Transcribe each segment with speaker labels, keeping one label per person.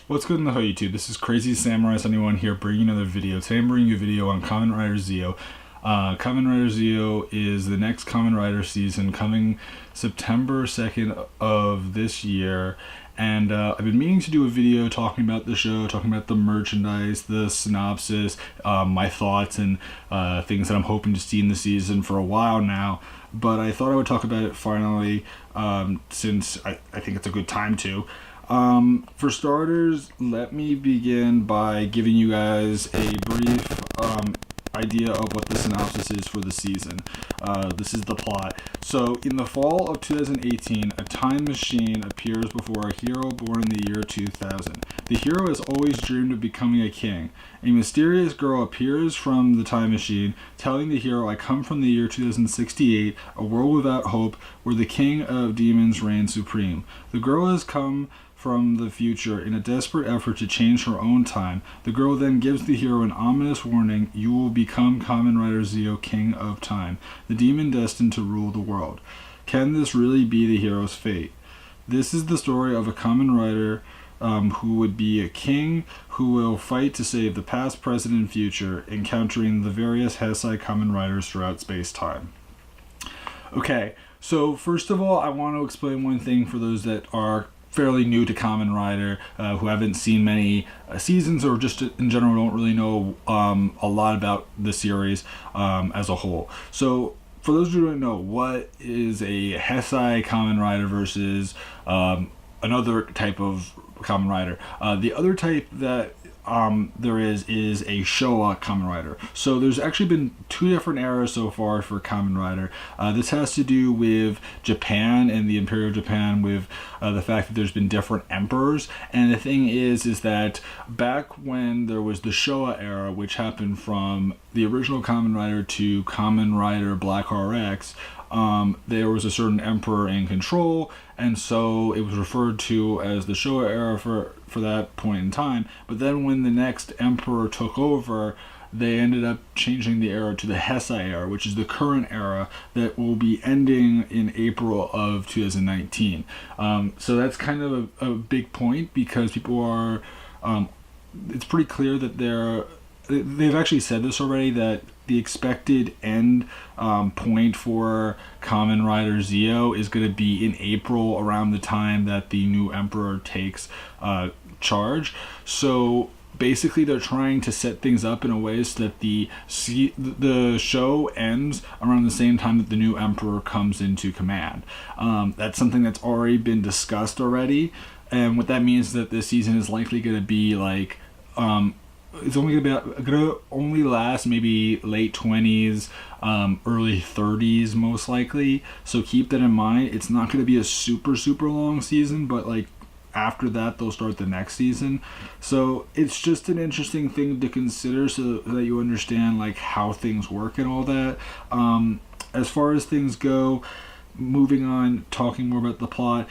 Speaker 1: What's good in the YouTube? This is Crazy Samurai 71 here, bringing another video. Today I'm bringing you a video on Kamen Rider Zio. Kamen Rider Zio is the next Kamen Rider season coming September 2nd of this year. And I've been meaning to do a video talking about the show, talking about the merchandise, the synopsis, my thoughts, and things that I'm hoping to see in the season for a while now. But I thought I would talk about it finally, since I think it's a good time to. For starters, let me begin by giving you guys a brief idea of what the synopsis is for the season. This is the plot. So, in the fall of 2018, a time machine appears before a hero born in the year 2000. The hero has always dreamed of becoming a king. A mysterious girl appears from the time machine, telling the hero, "I come from the year 2068, a world without hope, where the king of demons reigns supreme." The girl has come from the future in a desperate effort to change her own time. The girl then gives the hero an ominous warning: "You will become Kamen Rider Zio, King of Time, the demon destined to rule the world." Can this really be the hero's fate? This is the story of a Kamen Rider who would be a king who will fight to save the past, present, and future, encountering the various Heisei Kamen Riders throughout space-time. Okay, so first of all, I want to explain one thing for those that are fairly new to Kamen Rider, who haven't seen many seasons, or just in general don't really know a lot about the series as a whole. So for those who don't know, what is a Heisei Kamen Rider versus another type of Kamen Rider? The other type that there is a Showa Kamen Rider. So there's actually been two different eras so far for Kamen Rider. This has to do with Japan and the Imperial Japan, with the fact that there's been different emperors. And the thing is that back when there was the Showa era, which happened from the original Kamen Rider to Kamen Rider Black RX, there was a certain emperor in control, and so it was referred to as the Showa era for that point in time. But then when the next emperor took over, they ended up changing the era to the Heisei era, which is the current era that will be ending in April of 2019. So that's kind of a big point, because people are, it's pretty clear that they've actually said this already, that the expected end point for Kamen Rider Zio is going to be in April, around the time that the new emperor takes charge. So basically they're trying to set things up in a way so that the show ends around the same time that the new emperor comes into command. That's something that's already been discussed already, and what that means is that this season is likely going to be like it's only gonna only last maybe late 20s, early 30s most likely. So keep that in mind. It's not going to be a super long season, but like after that they'll start the next season. So it's just an interesting thing to consider, so that you understand like how things work and all that. As far as things go, moving on, talking more about the plot.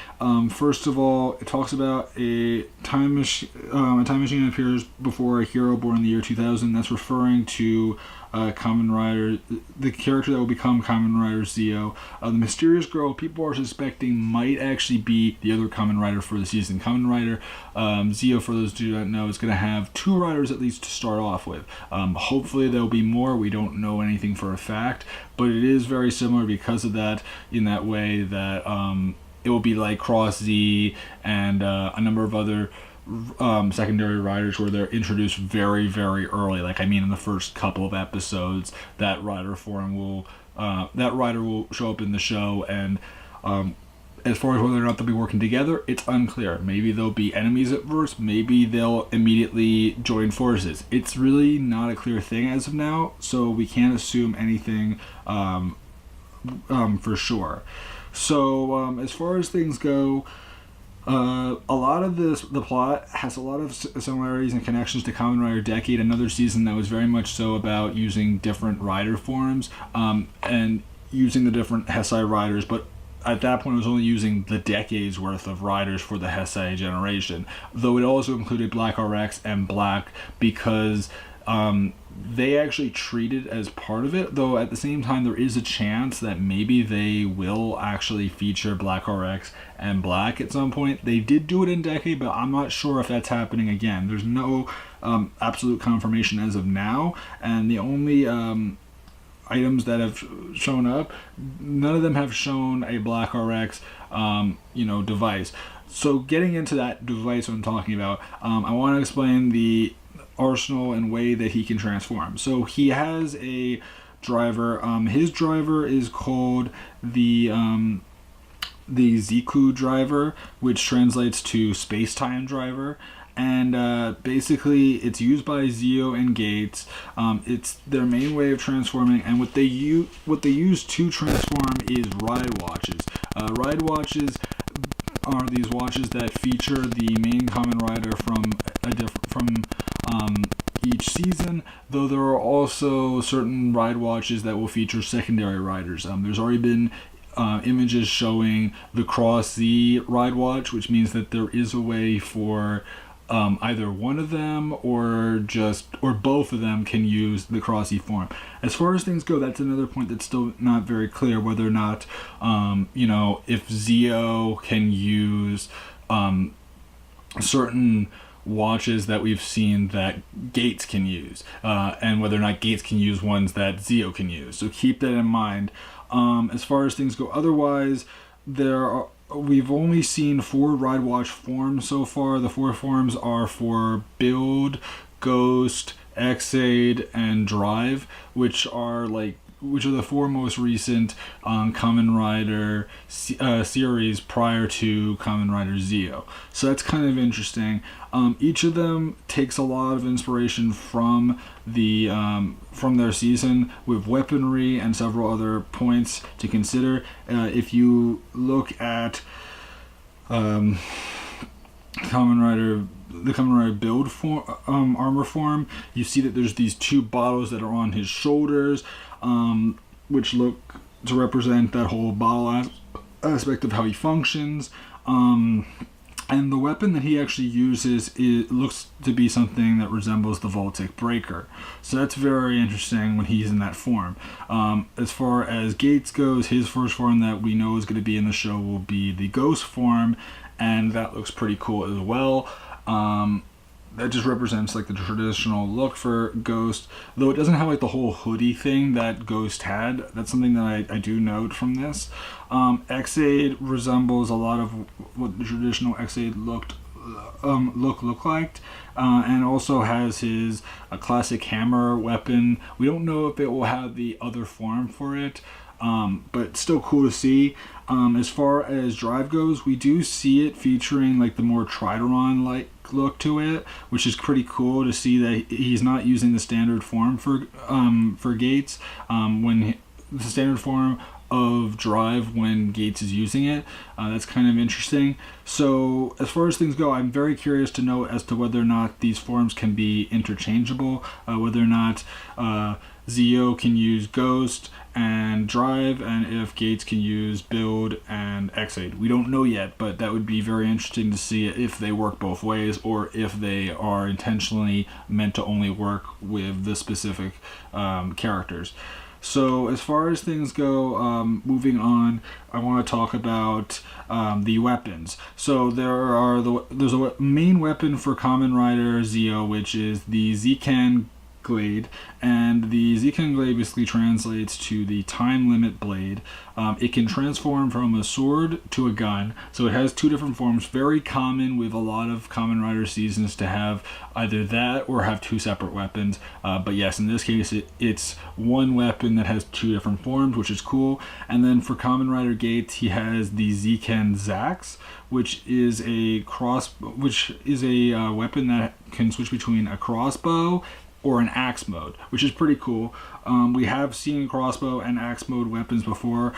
Speaker 1: First of all, it talks about a time machine. A time machine appears before a hero born in the year 2000. That's referring to Kamen Rider, the character that will become Kamen Rider Zio. The mysterious girl people are suspecting might actually be the other Kamen Rider for the season. Kamen Rider Zio, for those who don't know, is going to have 2 riders at least to start off with. Hopefully there'll be more. We don't know anything for a fact, but it is very similar because of that, in that way that it will be like Cross Z and a number of other secondary riders where they're introduced very early. Like, I mean, in the first couple of episodes, that rider will show up in the show, and as far as whether or not they'll be working together, it's unclear. Maybe they'll be enemies at first, maybe they'll immediately join forces. It's really not a clear thing as of now, so we can't assume anything for sure. So as far as things go, a lot of the plot has a lot of similarities and connections to Kamen Rider Decade, another season that was very much so about using different rider forms, and using the different Heisei riders, but at that point it was only using the decade's worth of riders for the Heisei generation, though it also included Black RX and Black, because They actually treat it as part of it, though at the same time there is a chance that maybe they will actually feature Black RX and Black at some point. They did do it in Decade, but I'm not sure if that's happening again. There's no absolute confirmation as of now, and the only items that have shown up, none of them have shown a Black RX device. So getting into that device I'm talking about, I want to explain the arsenal and way that he can transform. So he has a driver. His driver is called the Ziku driver, which translates to space-time driver. And basically it's used by Zeo and Gates. It's their main way of transforming, and what they use to transform is ride watches. Ride watches are these watches that feature the main Kamen Rider from each season, though there are also certain ride watches that will feature secondary riders. There's already been images showing the Cross Z ride watch, which means that there is a way for either one of them or both of them can use the Cross Z form. As far as things go, that's another point that's still not very clear, whether or not if Zeo can use certain watches that we've seen that Gates can use, and whether or not Gates can use ones that Zeo can use. So keep that in mind. As far as things go, otherwise, we've only seen 4 ride watch forms so far. The 4 forms are for Build, Ghost, X-Aid, and Drive, which are the 4 most recent Kamen Rider series prior to Kamen Rider Zeo. So that's kind of interesting. Each of them takes a lot of inspiration from their season, with weaponry and several other points to consider. If you look at the Kamen Rider build armor form, you see that there's these 2 bottles that are on his shoulders, which look to represent that whole bottle aspect of how he functions. And the weapon that he actually uses looks to be something that resembles the Voltic Breaker. So that's very interesting when he's in that form. As far as Gates goes, his first form that we know is going to be in the show will be the Ghost form, and that looks pretty cool as well. That just represents the traditional look for Ghost, though it doesn't have the whole hoodie thing that Ghost had. That's something that I do note from this. X-Aid resembles a lot of what the traditional X-Aid look like, and also has his classic hammer weapon. We don't know if it will have the other form for it, but still cool to see. As far as Drive goes, we do see it featuring the more Trideron-like look to it, which is pretty cool to see that he's not using the standard form for Gates. The standard form of Drive when Gates is using it. That's kind of interesting. So as far as things go, I'm very curious to know as to whether or not these forms can be interchangeable, whether or not Zeo can use Ghost and Drive, and if Gates can use Build and X-Aid. We don't know yet, but that would be very interesting to see if they work both ways, or if they are intentionally meant to only work with the specific characters. So as far as things go, moving on, I want to talk about the weapons. So there's a main weapon for Kamen Rider Zeo, which is the Ziken Glade, and the Ziken Glade basically translates to the time limit blade. It can transform from a sword to a gun, so it has 2 different forms. Very common with a lot of Kamen Rider seasons to have either that or have 2 separate weapons, but yes, in this case it's one weapon that has 2 different forms, which is cool. And then for Kamen Rider Gates, he has the Ziken Zax, which is a weapon that can switch between a crossbow or an axe mode, which is pretty cool. We have seen crossbow and axe mode weapons before.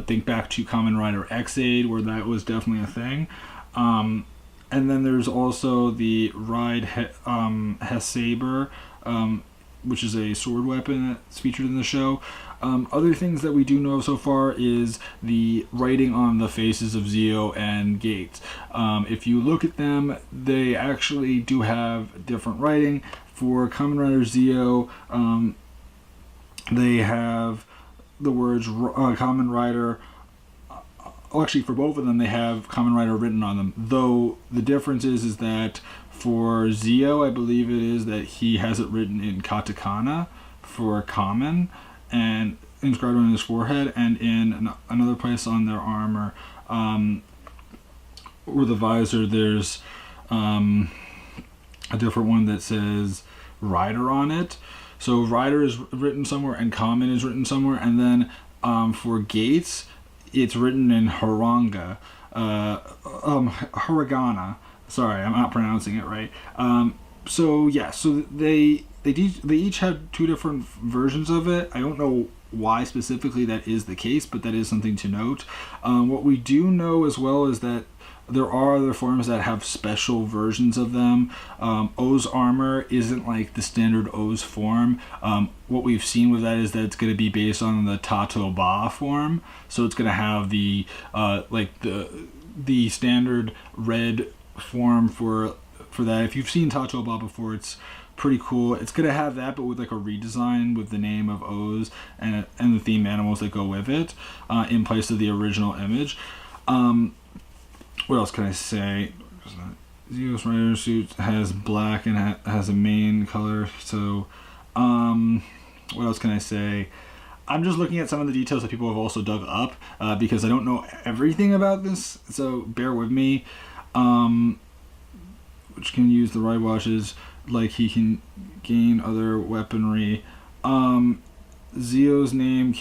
Speaker 1: Think back to Kamen Rider X-Aid, where that was definitely a thing. And then there's also the Ride Hesaber, which is a sword weapon that's featured in the show. Other things that we do know so far is the writing on the faces of Zeo and Gates. If you look at them, they actually do have different writing. For Kamen Rider Zeo, they have the words Kamen Rider. Actually, for both of them, they have Kamen Rider written on them. Though the difference is that for Zeo, I believe it is that he has it written in katakana for Kamen, and inscribed on his forehead, and in another place on their armor, or the visor, there's a different one that says Rider on it. So Rider is written somewhere and Kamen is written somewhere, and then for Gates, it's written in hiragana. Sorry, I'm not pronouncing it right. So they each have two different versions of it. I don't know why specifically that is the case, but that is something to note. What we do know as well is that there are other forms that have special versions of them. O's armor isn't like the standard O's form. What we've seen with that is that it's going to be based on the Tato Ba form. So it's going to have the the standard red form for that. If you've seen Tato Ba before, it's pretty cool. It's going to have that, but with like a redesign with the name of O's and the theme animals that go with it, in place of the original image. What else can I say? Zeo's rider suit has black and has a main color. So, what else can I say? I'm just looking at some of the details that people have also dug up, because I don't know everything about this, so bear with me. Which can use the ride watches, like he can gain other weaponry. Zeo's name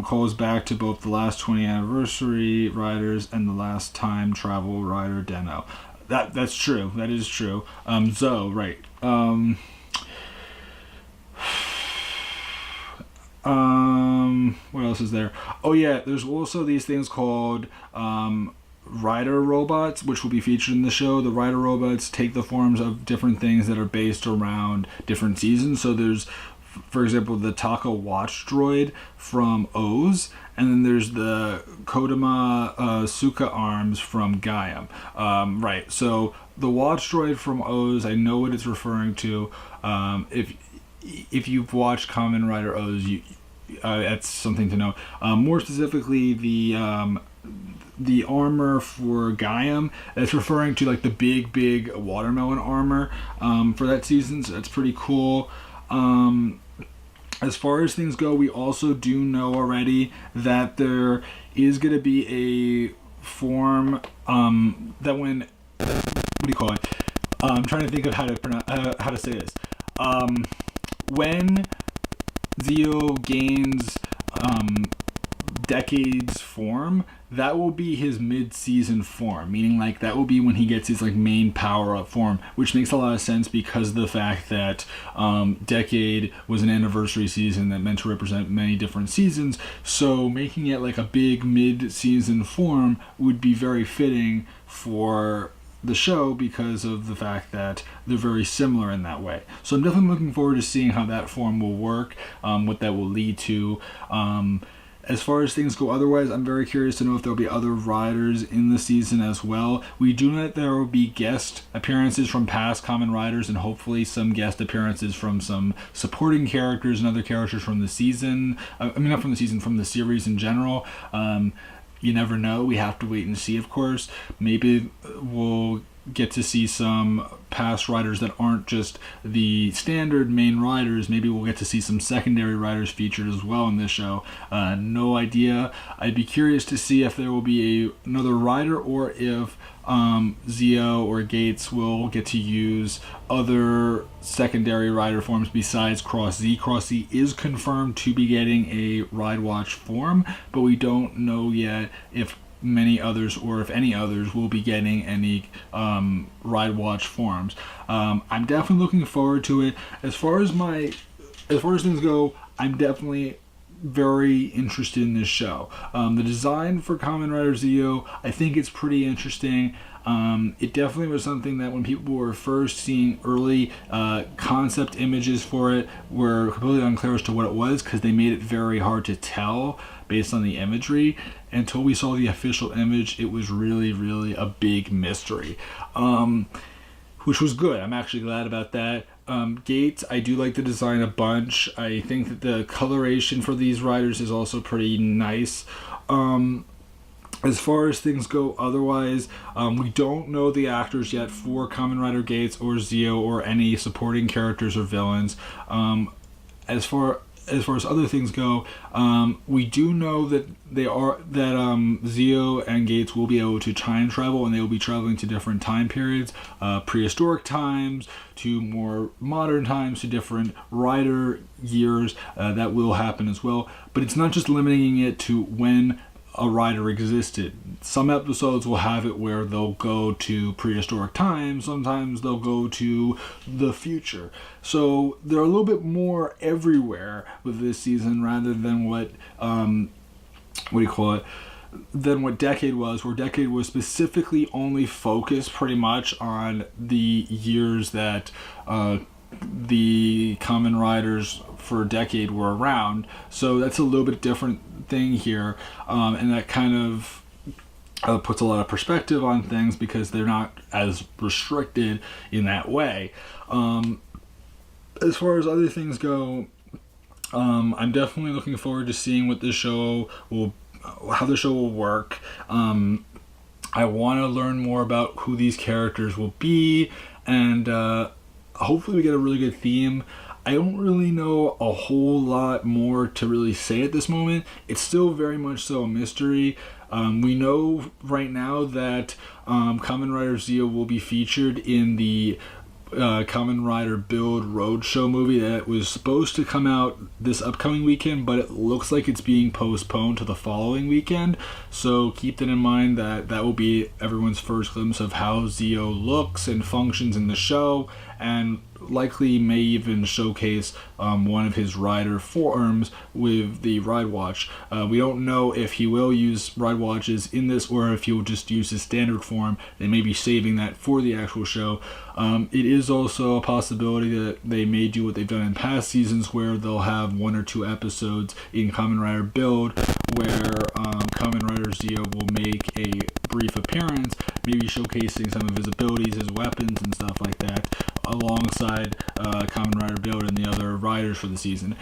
Speaker 1: calls back to both the last 20th anniversary riders and the last time travel rider Deno. That's true. That is true. Zo, right. What else is there? Oh yeah, there's also these things called rider robots, which will be featured in the show. The rider robots take the forms of different things that are based around different seasons. So there's, for example, the Taka watch droid from O's, and then there's the Kodama Suka arms from Gaiam. Right, so the watch droid from O's, I know what it's referring to. If you've watched Kamen Rider O's, that's something to know. More specifically, the armor for Gaiam, that's referring to like the big watermelon armor for that season, so that's pretty cool. As far as things go, we also do know already that there is going to be a form that when, what do you call it? I'm trying to think of how to say this. When Zeo gains Decade's form, that will be his mid-season form, meaning like that will be when he gets his like main power-up form, which makes a lot of sense because of the fact that Decade was an anniversary season that meant to represent many different seasons, so making it like a big mid-season form would be very fitting for the show because of the fact that they're very similar in that way. So I'm definitely looking forward to seeing how that form will work, what that will lead to. As far as things go otherwise, I'm very curious to know if there'll be other riders in the season as well. We do know that there will be guest appearances from past Kamen Riders and hopefully some guest appearances from some supporting characters and other characters from the season. Not from the season, from the series in general. You never know. We have to wait and see, of course. Maybe we'll get to see some past riders that aren't just the standard main riders. Maybe we'll get to see some secondary riders featured as well in this show. No idea. I'd be curious to see if there will be another rider or if Zeo or Gates will get to use other secondary rider forms besides Cross Z. Cross Z is confirmed to be getting a Ride Watch form, but we don't know yet if many others or if any others will be getting any Ride Watch forms. I'm definitely looking forward to it. As far as things go, I'm definitely very interested in this show. The design for Kamen Rider Zeo, I think it's pretty interesting. It definitely was something that when people were first seeing early concept images for it were completely unclear as to what it was because they made it very hard to tell based on the imagery. Until we saw the official image, it was really, really a big mystery. which was good. I'm actually glad about that. Gates, I do like the design a bunch. I think that the coloration for these riders is also pretty nice. As far as things go otherwise, we don't know the actors yet for Kamen Rider Gates or Zio or any supporting characters or villains. As far as other things go, we do know that Zio and Gates will be able to time travel, and they will be traveling to different time periods, prehistoric times to more modern times to different rider years. That will happen as well, but it's not just limiting it to when a rider existed. Some episodes will have it where they'll go to prehistoric times, sometimes they'll go to the future. So they're a little bit more everywhere with this season rather than what than what Decade was, where Decade was specifically only focused pretty much on the years that the Kamen Riders for Decade were around. So that's a little bit different thing here, and that kind of puts a lot of perspective on things because they're not as restricted in that way. As far as other things go, I'm definitely looking forward to seeing what this show how the show will work. I want to learn more about who these characters will be, and hopefully we get a really good theme. I don't really know a whole lot more to really say at this moment. It's still very much so a mystery. We know right now that Kamen Rider Zio will be featured in the Kamen Rider Build Roadshow movie that was supposed to come out this upcoming weekend, but it looks like it's being postponed to the following weekend. So keep that in mind, that will be everyone's first glimpse of how Zio looks and functions in the show, and likely may even showcase one of his rider forearms with the ride watch. We don't know if he will use ride watches in this or if he'll just use his standard form. They may be saving that for the actual show. It is also a possibility that they may do what they've done in past seasons, where they'll have 1 or 2 episodes in Kamen Rider Build where Kamen Rider Zio will make a brief appearance, maybe showcasing some of his abilities, his weapons, and stuff like that, alongside Kamen Rider Build and the other riders for the season.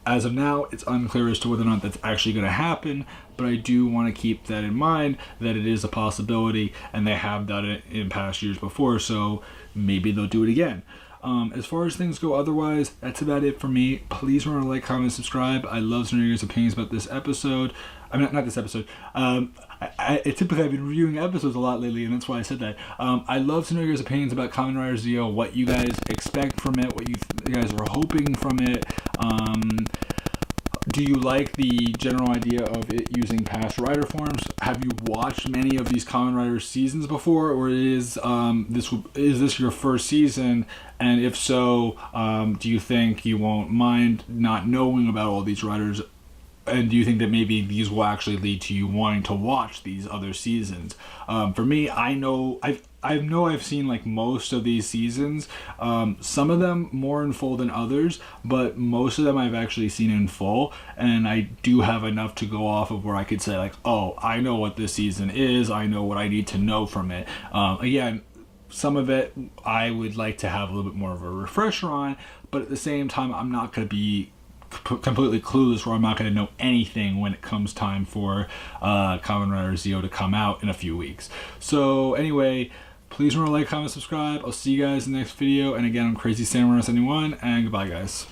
Speaker 1: As of now, it's unclear as to whether or not that's actually going to happen, but I do want to keep that in mind, that it is a possibility, and they have done it in past years before, so maybe they'll do it again. As far as things go otherwise, that's about it for me. Please remember to like, comment, subscribe. I love to know your guys' opinions about this episode. I mean, not this episode. Typically I've been reviewing episodes a lot lately, and that's why I said that. I love to know your guys' opinions about Kamen Rider Zio, what you guys expect from it, what you guys are hoping from it. Do you like the general idea of it using past rider forms? Have you watched many of these Kamen Rider seasons before, or is this your first season? And if so, do you think you won't mind not knowing about all these riders? And do you think that maybe these will actually lead to you wanting to watch these other seasons? For me, I know I've seen like most of these seasons. Some of them more in full than others, but most of them I've actually seen in full, and I do have enough to go off of where I could say like, oh, I know what this season is. I know what I need to know from it. Again, some of it I would like to have a little bit more of a refresher on, but at the same time, I'm not going to be completely clueless, where I'm not going to know anything when it comes time for Kamen Rider Zio to come out in a few weeks. So anyway, please remember to like, comment, subscribe. I'll see you guys in the next video. And again, I'm Crazy Samurai 71, and goodbye, guys.